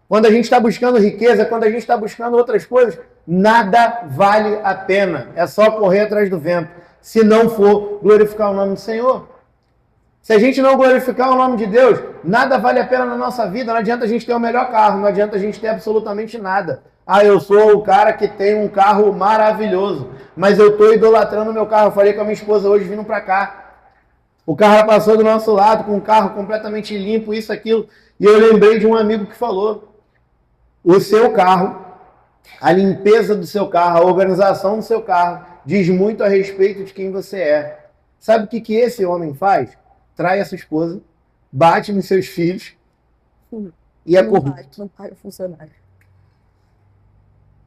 Quando a gente está buscando riqueza, quando a gente está buscando outras coisas, nada vale a pena. É só correr atrás do vento. Se não for glorificar o nome do Senhor. Se a gente não glorificar o nome de Deus, nada vale a pena na nossa vida. Não adianta a gente ter o melhor carro, não adianta a gente ter absolutamente nada. Ah, eu sou o cara que tem um carro maravilhoso, mas eu estou idolatrando o meu carro. Eu falei com a minha esposa hoje vindo para cá. O carro passou do nosso lado com um carro completamente limpo, isso, aquilo. E eu lembrei de um amigo que falou, o seu carro, a limpeza do seu carro, a organização do seu carro, diz muito a respeito de quem você é. Sabe o que esse homem faz? Trai a sua esposa, bate nos seus filhos e é corrupto. Não paga funcionário.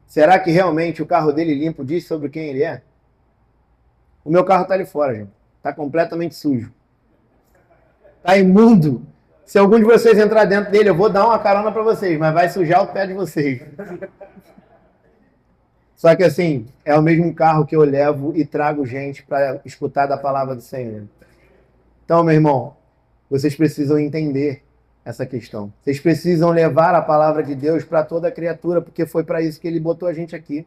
Será que realmente o carro dele limpo diz sobre quem ele é? O meu carro está ali fora, gente. Está completamente sujo. Está imundo. Se algum de vocês entrar dentro dele, eu vou dar uma carona para vocês, mas vai sujar o pé de vocês. Só que assim, é o mesmo carro que eu levo e trago gente para escutar da palavra do Senhor. Então, meu irmão, vocês precisam entender essa questão. Vocês precisam levar a palavra de Deus para toda criatura, porque foi para isso que ele botou a gente aqui.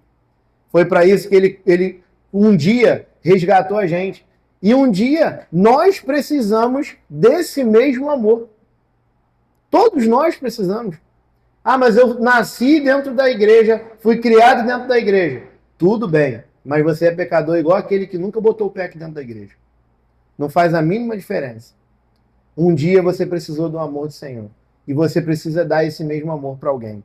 Foi para isso que ele um dia resgatou a gente. E um dia nós precisamos desse mesmo amor. Todos nós precisamos. Ah, mas eu nasci dentro da igreja, fui criado dentro da igreja. Tudo bem, mas você é pecador igual aquele que nunca botou o pé aqui dentro da igreja. Não faz a mínima diferença. Um dia você precisou do amor do Senhor. E você precisa dar esse mesmo amor para alguém.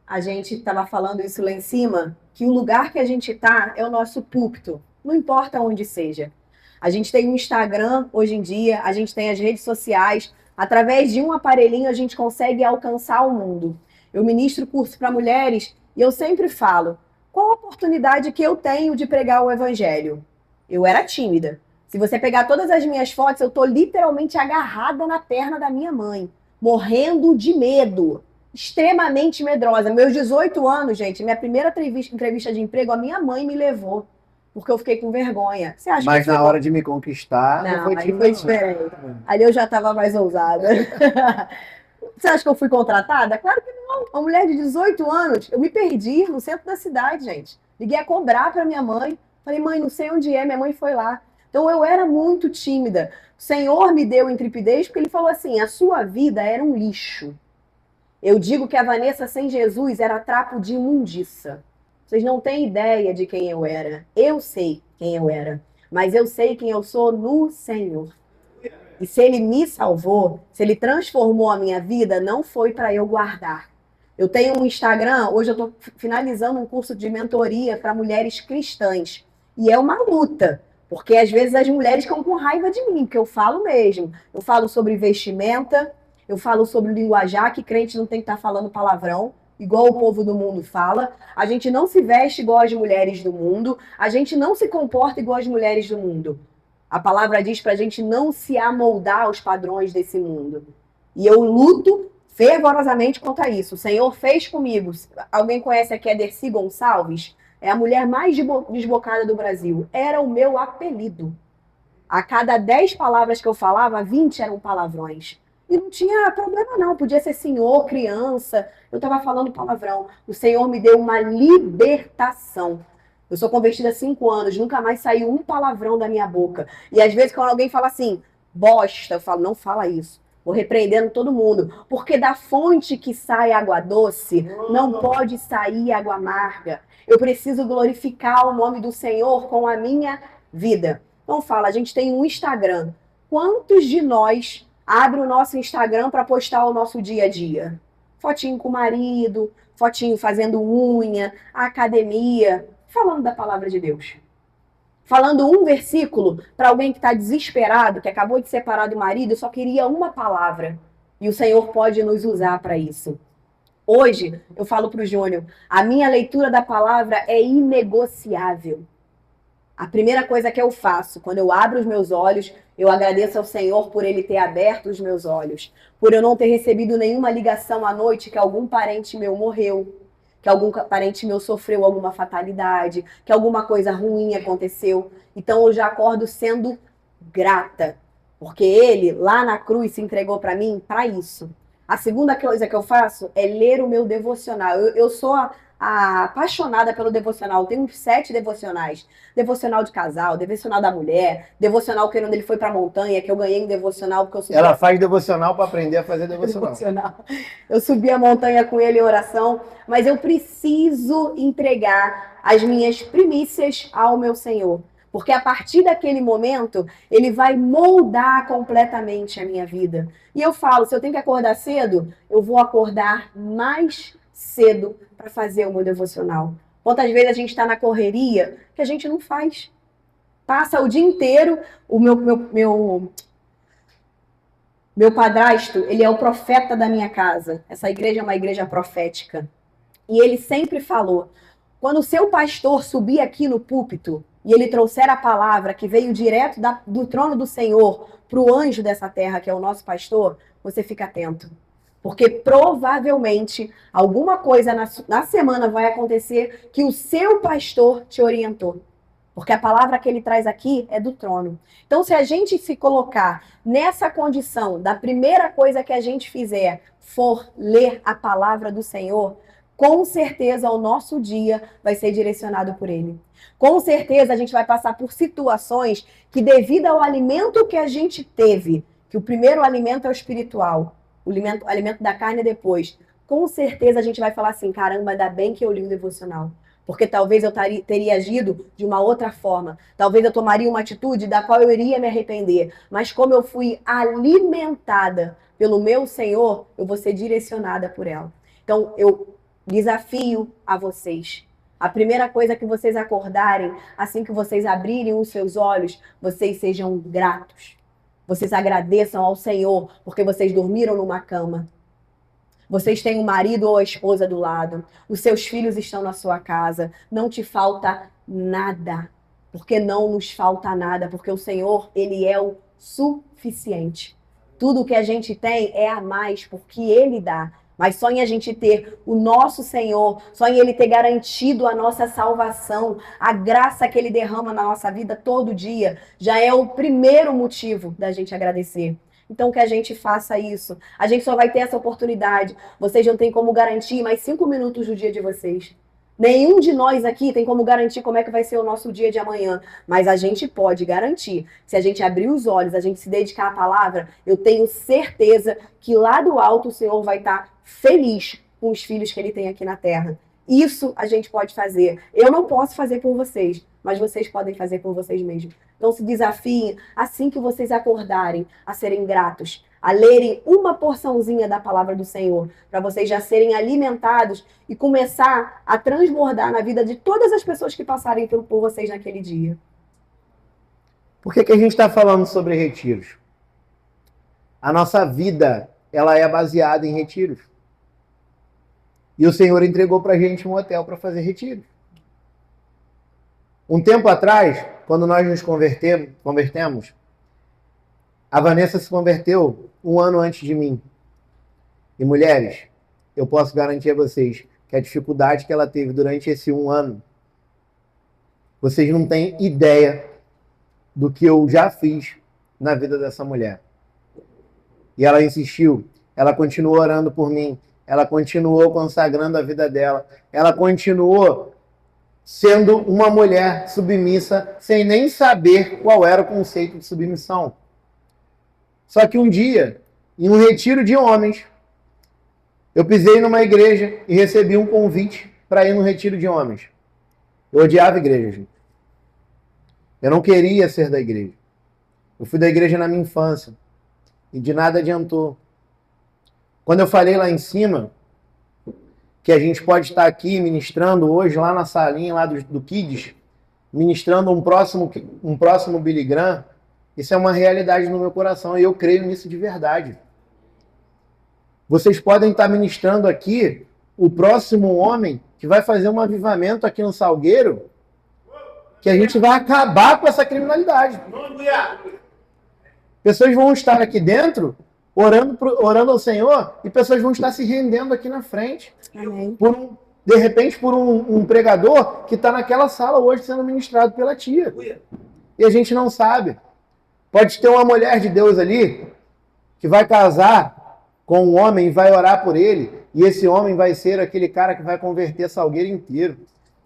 A gente estava falando isso lá em cima, que o lugar que a gente está é o nosso púlpito. Não importa onde seja. A gente tem um Instagram hoje em dia, a gente tem as redes sociais. Através de um aparelhinho a gente consegue alcançar o mundo. Eu ministro curso para mulheres e eu sempre falo, qual a oportunidade que eu tenho de pregar o evangelho? Eu era tímida. Se você pegar todas as minhas fotos, eu estou literalmente agarrada na perna da minha mãe, morrendo de medo, extremamente medrosa. Meus 18 anos, gente, minha primeira entrevista de emprego, a minha mãe me levou, porque eu fiquei com vergonha. Você acha Mas que na hora de me conquistar, não foi aí tímida, foi não. diferente. Ali eu já estava mais ousada. Você acha que eu fui contratada? Claro que não. Uma mulher de 18 anos, eu me perdi no centro da cidade, gente. Liguei a cobrar para minha mãe. Falei, mãe, não sei onde é. Minha mãe foi lá. Então eu era muito tímida. O Senhor me deu intrepidez porque ele falou assim: a sua vida era um lixo. Eu digo que a Vanessa sem Jesus era trapo de imundícia. Vocês não têm ideia de quem eu era. Eu sei quem eu era. Mas eu sei quem eu sou no Senhor. E se ele me salvou, se ele transformou a minha vida, não foi para eu guardar. Eu tenho um Instagram, hoje eu estou finalizando um curso de mentoria para mulheres cristãs. E é uma luta, porque às vezes as mulheres ficam com raiva de mim, que eu falo mesmo. Eu falo sobre vestimenta, eu falo sobre linguajar, que crente não tem que estar falando palavrão, igual o povo do mundo fala. A gente não se veste igual as mulheres do mundo, a gente não se comporta igual as mulheres do mundo. A palavra diz para a gente não se amoldar aos padrões desse mundo. E eu luto fervorosamente contra isso. O Senhor fez comigo. Alguém conhece a Dercy Gonçalves? É a mulher mais desbocada do Brasil. Era o meu apelido. A cada 10 palavras que eu falava, 20 eram palavrões. E não tinha problema não, podia ser senhor, criança. Eu estava falando palavrão. O Senhor me deu uma libertação. Eu sou convertida há 5 anos, nunca mais saiu um palavrão da minha boca. E às vezes quando alguém fala assim, bosta, eu falo, não fala isso. Vou repreendendo todo mundo. Porque da fonte que sai água doce, não pode sair água amarga. Eu preciso glorificar o nome do Senhor com a minha vida. Então fala, a gente tem um Instagram. Quantos de nós abre o nosso Instagram para postar o nosso dia a dia? Fotinho com o marido, fotinho fazendo unha, academia, falando da palavra de Deus. Falando um versículo para alguém que está desesperado, que acabou de separar do marido e só queria uma palavra. E o Senhor pode nos usar para isso. Hoje, eu falo para o Júnior, a minha leitura da palavra é inegociável. A primeira coisa que eu faço, quando eu abro os meus olhos, eu agradeço ao Senhor por Ele ter aberto os meus olhos, por eu não ter recebido nenhuma ligação à noite que algum parente meu morreu, que algum parente meu sofreu alguma fatalidade, que alguma coisa ruim aconteceu. Então eu já acordo sendo grata, porque Ele, lá na cruz, se entregou para mim para isso. A segunda coisa que eu faço é ler o meu devocional. Eu sou apaixonada pelo devocional. Eu tenho uns 7 devocionais. Devocional de casal, devocional da mulher, devocional quando ele foi pra montanha, que eu ganhei um devocional porque eu subi. Ela faz devocional para aprender a fazer devocional. Eu subi a montanha com ele em oração, mas eu preciso entregar as minhas primícias ao meu Senhor. Porque a partir daquele momento, ele vai moldar completamente a minha vida. E eu falo, se eu tenho que acordar cedo, eu vou acordar mais cedo para fazer o meu devocional. Quantas vezes a gente está na correria que a gente não faz? Passa o dia inteiro, o meu padrasto, ele é o profeta da minha casa. Essa igreja é uma igreja profética. E ele sempre falou, quando o seu pastor subir aqui no púlpito e ele trouxer a palavra que veio direto do trono do Senhor para o anjo dessa terra, que é o nosso pastor, você fica atento. Porque provavelmente alguma coisa na semana vai acontecer que o seu pastor te orientou. Porque a palavra que ele traz aqui é do trono. Então, se a gente se colocar nessa condição da primeira coisa que a gente fizer for ler a palavra do Senhor, com certeza o nosso dia vai ser direcionado por Ele. Com certeza a gente vai passar por situações que, devido ao alimento que a gente teve, que o primeiro alimento é o espiritual, o alimento da carne é depois, com certeza a gente vai falar assim, caramba, ainda bem que eu li o devocional. Porque talvez eu teria agido de uma outra forma. Talvez eu tomaria uma atitude da qual eu iria me arrepender. Mas como eu fui alimentada pelo meu Senhor, eu vou ser direcionada por ela. Então, eu desafio a vocês. A primeira coisa que vocês acordarem, assim que vocês abrirem os seus olhos, vocês sejam gratos. Vocês agradeçam ao Senhor, porque vocês dormiram numa cama. Vocês têm um marido ou a esposa do lado. Os seus filhos estão na sua casa. Não te falta nada. Porque não nos falta nada. Porque o Senhor, Ele é o suficiente. Tudo que a gente tem é a mais, porque Ele dá. Mas só em a gente ter o nosso Senhor, só em Ele ter garantido a nossa salvação, a graça que Ele derrama na nossa vida todo dia, já é o primeiro motivo da gente agradecer. Então que a gente faça isso. A gente só vai ter essa oportunidade. Vocês não têm como garantir mais 5 minutos do dia de vocês. Nenhum de nós aqui tem como garantir como é que vai ser o nosso dia de amanhã. Mas a gente pode garantir. Se a gente abrir os olhos, a gente se dedicar à palavra, eu tenho certeza que lá do alto o Senhor vai estar feliz com os filhos que Ele tem aqui na terra. Isso a gente pode fazer. Eu não posso fazer por vocês, mas vocês podem fazer por vocês mesmos. Então se desafiem, assim que vocês acordarem, a serem gratos, a lerem uma porçãozinha da palavra do Senhor, para vocês já serem alimentados e começar a transbordar na vida de todas as pessoas que passarem por vocês naquele dia. Por que a gente está falando sobre retiros? A nossa vida, ela é baseada em retiros. E o Senhor entregou para a gente um hotel para fazer retiro. Um tempo atrás, quando nós nos convertemos, a Vanessa se converteu 1 ano antes de mim. E mulheres, eu posso garantir a vocês que a dificuldade que ela teve durante esse 1 ano, vocês não têm ideia do que eu já fiz na vida dessa mulher. E ela insistiu, ela continuou orando por mim, ela continuou consagrando a vida dela, ela continuou sendo uma mulher submissa, sem nem saber qual era o conceito de submissão. Só que um dia, em um retiro de homens, eu pisei numa igreja e recebi um convite para ir no retiro de homens. Eu odiava a igreja, gente. Eu não queria ser da igreja. Eu fui da igreja na minha infância e de nada adiantou. Quando eu falei lá em cima que a gente pode estar aqui ministrando hoje lá na salinha lá do Kids, ministrando um próximo Billy Graham, isso é uma realidade no meu coração e eu creio nisso de verdade. Vocês podem estar ministrando aqui o próximo homem que vai fazer um avivamento aqui no Salgueiro, que a gente vai acabar com essa criminalidade. Pessoas vão estar aqui dentro orando ao Senhor e pessoas vão estar se rendendo aqui na frente. Amém. De repente, por um pregador que está naquela sala hoje sendo ministrado pela tia. E a gente não sabe. Pode ter uma mulher de Deus ali que vai casar com um homem e vai orar por ele. E esse homem vai ser aquele cara que vai converter Salgueiro inteiro.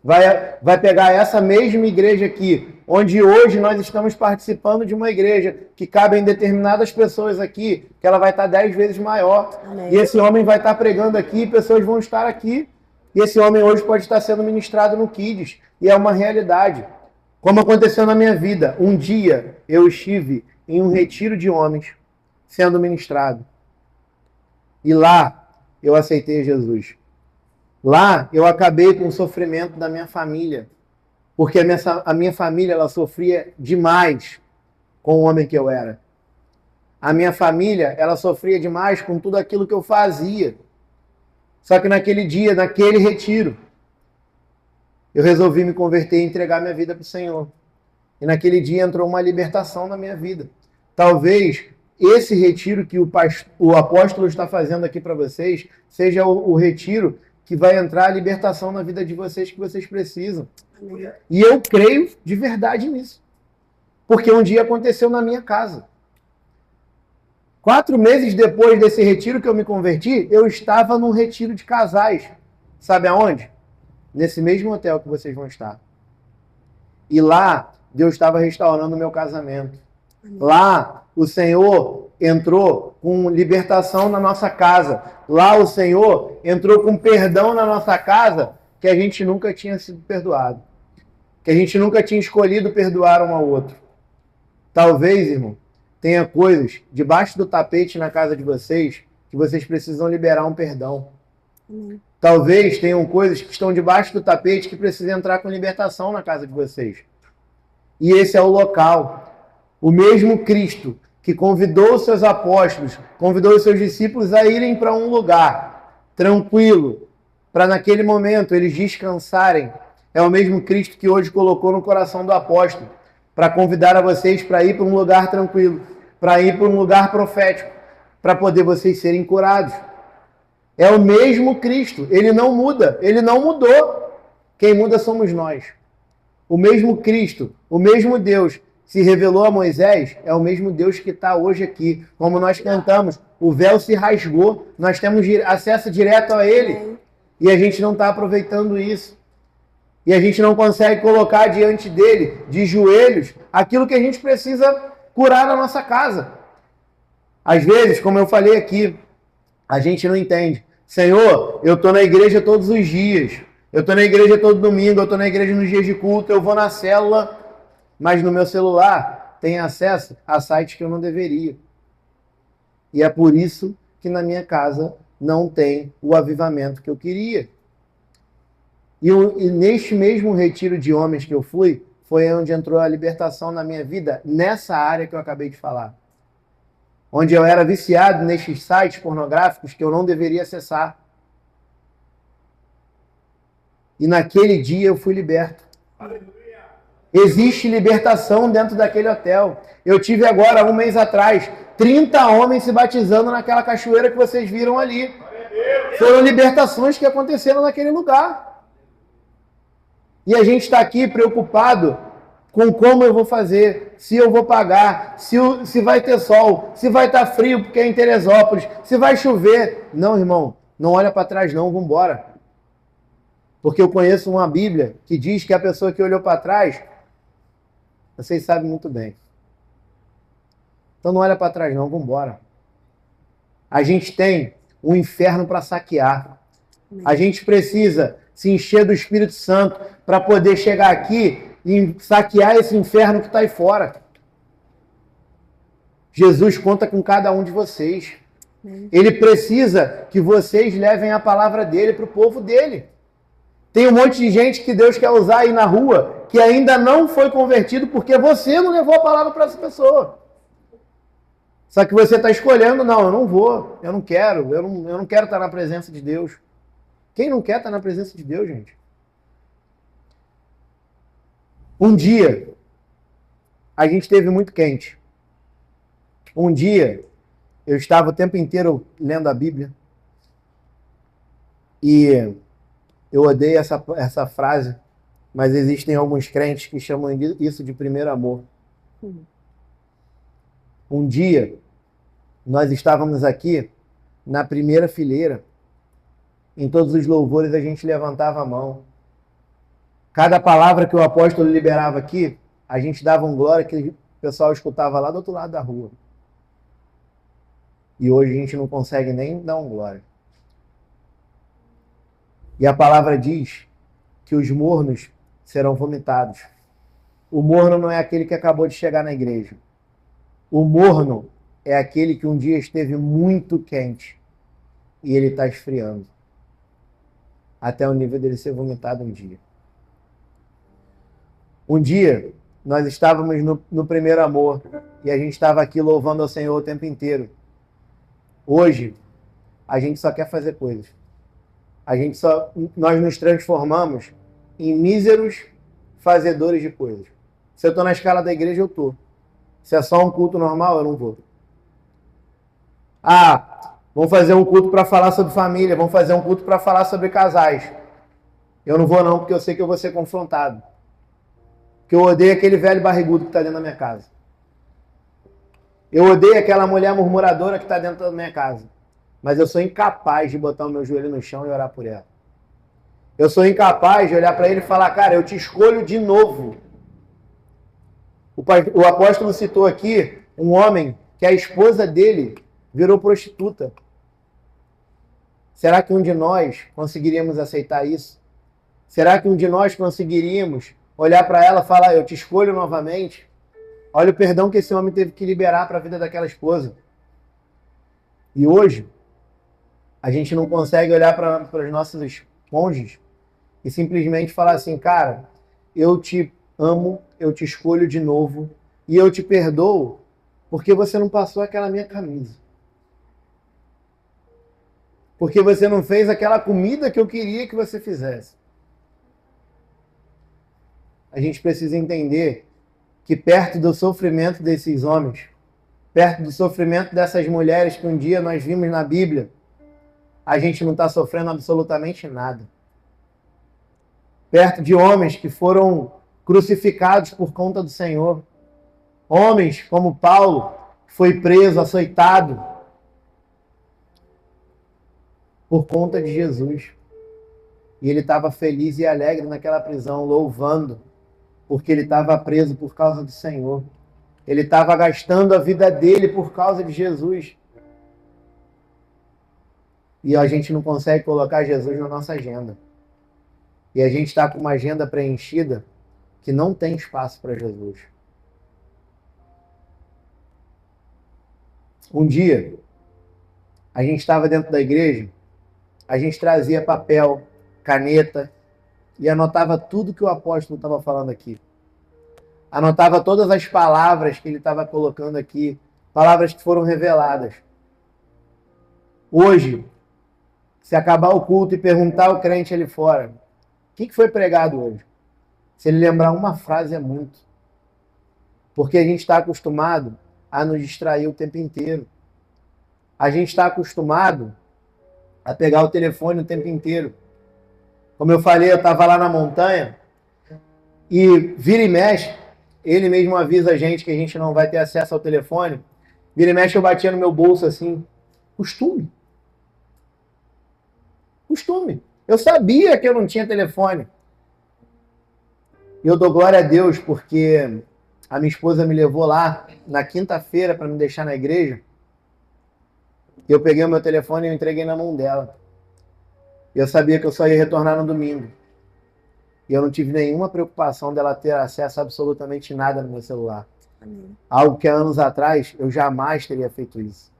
Vai pegar essa mesma igreja aqui, onde hoje nós estamos participando de uma igreja que cabe em determinadas pessoas aqui, que ela vai estar 10 vezes maior. Amém. E esse homem vai estar pregando aqui, pessoas vão estar aqui. E esse homem hoje pode estar sendo ministrado no Kids. E é uma realidade. Como aconteceu na minha vida. Um dia eu estive em um retiro de homens sendo ministrado. E lá eu aceitei Jesus. Lá eu acabei com o sofrimento da minha família. Porque a minha família ela sofria demais com o homem que eu era. A minha família ela sofria demais com tudo aquilo que eu fazia. Só que naquele dia, naquele retiro, eu resolvi me converter e entregar minha vida para o Senhor. E naquele dia entrou uma libertação na minha vida. Talvez esse retiro que o apóstolo está fazendo aqui para vocês seja o retiro que vai entrar a libertação na vida de vocês que vocês precisam. E eu creio de verdade nisso. Porque um dia aconteceu na minha casa. 4 meses depois desse retiro que eu me converti, eu estava num retiro de casais. Sabe aonde? Nesse mesmo hotel que vocês vão estar. E lá, Deus estava restaurando o meu casamento. Lá, o Senhor entrou com libertação na nossa casa. Lá, o Senhor entrou com perdão na nossa casa, que a gente nunca tinha sido perdoado. Que a gente nunca tinha escolhido perdoar um ao outro. Talvez, irmão, tenha coisas debaixo do tapete na casa de vocês que vocês precisam liberar um perdão. Talvez tenham coisas que estão debaixo do tapete que precisam entrar com libertação na casa de vocês. E esse é o local. O mesmo Cristo que convidou os seus apóstolos, convidou os seus discípulos a irem para um lugar tranquilo, para naquele momento eles descansarem. É o mesmo Cristo que hoje colocou no coração do apóstolo, para convidar a vocês para ir para um lugar tranquilo, para ir para um lugar profético, para poder vocês serem curados. É o mesmo Cristo, ele não muda, ele não mudou. Quem muda somos nós. O mesmo Cristo, o mesmo Deus se revelou a Moisés, é o mesmo Deus que está hoje aqui. Como nós cantamos, o véu se rasgou, nós temos acesso direto a ele e a gente não está aproveitando isso. E a gente não consegue colocar diante dele, de joelhos, aquilo que a gente precisa curar na nossa casa. Às vezes, como eu falei aqui, a gente não entende. Senhor, eu estou na igreja todos os dias. Eu estou na igreja todo domingo, eu estou na igreja nos dias de culto, eu vou na célula, mas no meu celular tem acesso a sites que eu não deveria. E é por isso que na minha casa não tem o avivamento que eu queria. E neste mesmo retiro de homens que eu fui, foi onde entrou a libertação na minha vida, nessa área que eu acabei de falar. Onde eu era viciado nesses sites pornográficos que eu não deveria acessar. E naquele dia eu fui liberto. Existe libertação dentro daquele hotel. Eu tive agora, um mês atrás, 30 homens se batizando naquela cachoeira que vocês viram ali. Foram libertações que aconteceram naquele lugar. E a gente está aqui preocupado com como eu vou fazer, se eu vou pagar, se vai ter sol, se vai estar frio porque é em Teresópolis, se vai chover. Não, irmão, não olha para trás não, vamos embora. Porque eu conheço uma Bíblia que diz que a pessoa que olhou para trás, vocês sabem muito bem. Então não olha para trás não, vamos embora. A gente tem um inferno para saquear. A gente precisa se encher do Espírito Santo para poder chegar aqui e saquear esse inferno que está aí fora. Jesus conta com cada um de vocês. Ele precisa que vocês levem a palavra dele para o povo dele. Tem um monte de gente que Deus quer usar aí na rua que ainda não foi convertido porque você não levou a palavra para essa pessoa. Só que você está escolhendo, não, eu não vou, eu não quero, eu não quero estar na presença de Deus. Quem não quer estar na presença de Deus, gente? Um dia, a gente esteve muito quente. Um dia, eu estava o tempo inteiro lendo a Bíblia. E eu odeio essa frase, mas existem alguns crentes que chamam isso de primeiro amor. Um dia, nós estávamos aqui na primeira fileira. Em todos os louvores a gente levantava a mão. Cada palavra que o apóstolo liberava aqui, a gente dava um glória que o pessoal escutava lá do outro lado da rua. E hoje a gente não consegue nem dar um glória. E a palavra diz que os mornos serão vomitados. O morno não é aquele que acabou de chegar na igreja. O morno é aquele que um dia esteve muito quente e ele está esfriando. Até o nível dele ser vomitado um dia. Um dia, nós estávamos no primeiro amor e a gente estava aqui louvando ao Senhor o tempo inteiro. Hoje, a gente só quer fazer coisas. Nós nos transformamos em míseros fazedores de coisas. Se eu estou na escala da igreja, eu estou. Se é só um culto normal, eu não vou. Vamos fazer um culto para falar sobre família, vamos fazer um culto para falar sobre casais. Eu não vou não, porque eu sei que eu vou ser confrontado. Porque eu odeio aquele velho barrigudo que está dentro da minha casa. Eu odeio aquela mulher murmuradora que está dentro da minha casa. Mas eu sou incapaz de botar o meu joelho no chão e orar por ela. Eu sou incapaz de olhar para ele e falar, cara, eu te escolho de novo. O apóstolo citou aqui um homem que a esposa dele virou prostituta. Será que um de nós conseguiríamos aceitar isso? Será que um de nós conseguiríamos olhar para ela e falar, eu te escolho novamente? Olha o perdão que esse homem teve que liberar para a vida daquela esposa. E hoje, a gente não consegue olhar para os nossos cônjuges e simplesmente falar assim, cara, eu te amo, eu te escolho de novo e eu te perdoo porque você não passou aquela minha camisa. Porque você não fez aquela comida que eu queria que você fizesse. A gente precisa entender que perto do sofrimento desses homens, perto do sofrimento dessas mulheres que um dia nós vimos na Bíblia, a gente não está sofrendo absolutamente nada. Perto de homens que foram crucificados por conta do Senhor. Homens como Paulo, que foi preso, açoitado, por conta de Jesus. E ele estava feliz e alegre naquela prisão, louvando, porque ele estava preso por causa do Senhor. Ele estava gastando a vida dele por causa de Jesus. E a gente não consegue colocar Jesus na nossa agenda. E a gente está com uma agenda preenchida que não tem espaço para Jesus. Um dia, a gente estava dentro da igreja, a gente trazia papel, caneta e anotava tudo que o apóstolo estava falando aqui. Anotava todas as palavras que ele estava colocando aqui, palavras que foram reveladas. Hoje, se acabar o culto e perguntar ao crente ali fora, o que foi pregado hoje? Se ele lembrar uma frase é muito. Porque a gente está acostumado a nos distrair o tempo inteiro. A gente está acostumado a pegar o telefone o tempo inteiro. Como eu falei, eu estava lá na montanha e vira e mexe, ele mesmo avisa a gente que a gente não vai ter acesso ao telefone. Vira e mexe, eu batia no meu bolso assim. Costume. Eu sabia que eu não tinha telefone. E eu dou glória a Deus porque a minha esposa me levou lá na quinta-feira para me deixar na igreja. E eu peguei o meu telefone e eu entreguei na mão dela. E eu sabia que eu só ia retornar no domingo. E eu não tive nenhuma preocupação dela ter acesso a absolutamente nada no meu celular. Amém. Algo que há anos atrás eu jamais teria feito isso.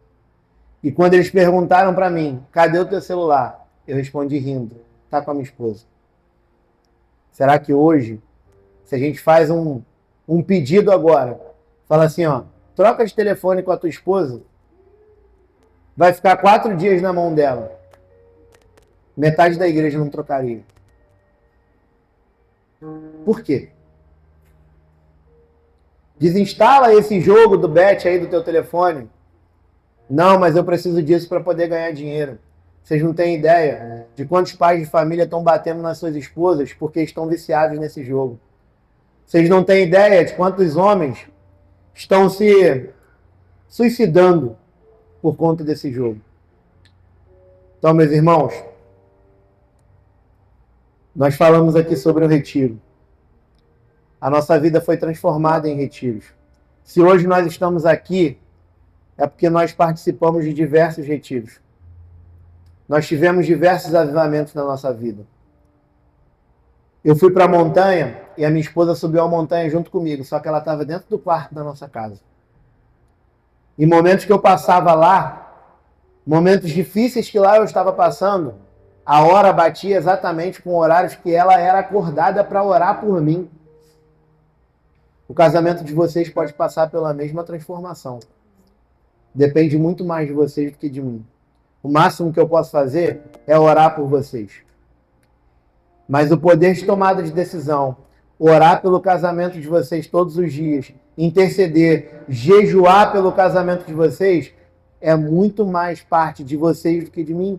E quando eles perguntaram para mim, cadê o teu celular? Eu respondi rindo, tá com a minha esposa. Será que hoje, se a gente faz um pedido agora, fala assim, ó, troca de telefone com a tua esposa, vai ficar 4 dias na mão dela. Metade da igreja não trocaria. Por quê? Desinstala esse jogo do bet aí do teu telefone. Não, mas eu preciso disso para poder ganhar dinheiro. Vocês não têm ideia de quantos pais de família estão batendo nas suas esposas porque estão viciados nesse jogo. Vocês não têm ideia de quantos homens estão se suicidando por conta desse jogo. Então, meus irmãos, nós falamos aqui sobre o retiro. A nossa vida foi transformada em retiros. Se hoje nós estamos aqui, é porque nós participamos de diversos retiros. Nós tivemos diversos avivamentos na nossa vida. Eu fui para a montanha e a minha esposa subiu a montanha junto comigo, só que ela estava dentro do quarto da nossa casa. Em momentos que eu passava lá, momentos difíceis que lá eu estava passando, a hora batia exatamente com horários que ela era acordada para orar por mim. O casamento de vocês pode passar pela mesma transformação. Depende muito mais de vocês do que de mim. O máximo que eu posso fazer é orar por vocês. Mas o poder de tomada de decisão, orar pelo casamento de vocês todos os dias, interceder, jejuar pelo casamento de vocês, é muito mais parte de vocês do que de mim.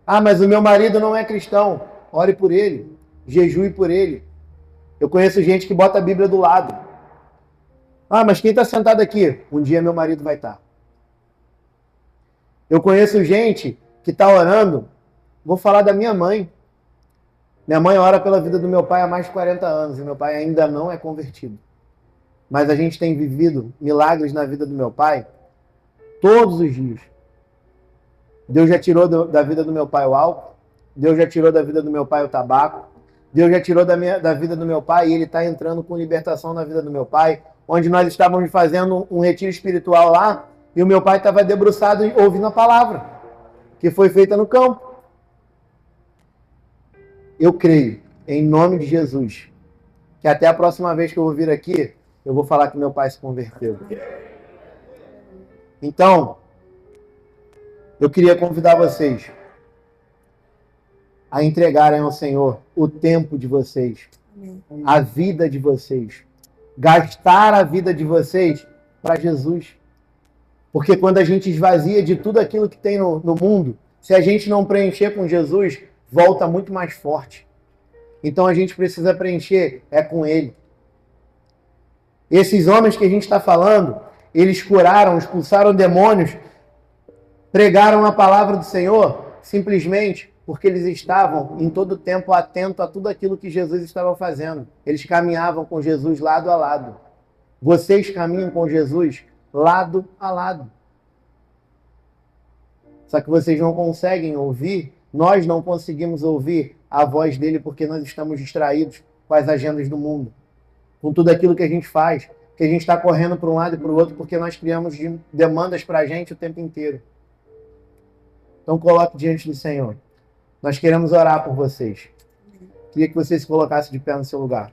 Ah, mas o meu marido não é cristão. Ore por ele, jejue por ele. Eu conheço gente que bota a Bíblia do lado. Ah, mas quem está sentado aqui? Um dia meu marido vai estar. Eu conheço gente que está orando, vou falar da minha mãe. Minha mãe ora pela vida do meu pai há mais de 40 anos e meu pai ainda não é convertido. Mas a gente tem vivido milagres na vida do meu pai todos os dias. Deus já tirou da vida do meu pai o álcool, Deus já tirou da vida do meu pai o tabaco, Deus já tirou da vida do meu pai e ele está entrando com libertação na vida do meu pai, onde nós estávamos fazendo um retiro espiritual lá e o meu pai estava debruçado ouvindo a palavra que foi feita no campo. Eu creio, em nome de Jesus, que até a próxima vez que eu vou vir aqui, eu vou falar que meu pai se converteu. Então, eu queria convidar vocês a entregarem ao Senhor o tempo de vocês, a vida de vocês, gastar a vida de vocês para Jesus. Porque quando a gente esvazia de tudo aquilo que tem no mundo, se a gente não preencher com Jesus, volta muito mais forte. Então a gente precisa preencher com Ele. Esses homens que a gente está falando, eles curaram, expulsaram demônios, pregaram a palavra do Senhor, simplesmente porque eles estavam em todo tempo atentos a tudo aquilo que Jesus estava fazendo. Eles caminhavam com Jesus lado a lado. Vocês caminham com Jesus lado a lado. Só que vocês não conseguem ouvir, nós não conseguimos ouvir a voz dele porque nós estamos distraídos com as agendas do mundo, com tudo aquilo que a gente faz, que a gente está correndo para um lado e para o outro porque nós criamos demandas para a gente o tempo inteiro. Então coloque diante do Senhor. Nós queremos orar por vocês. Queria que você se colocasse de pé no seu lugar.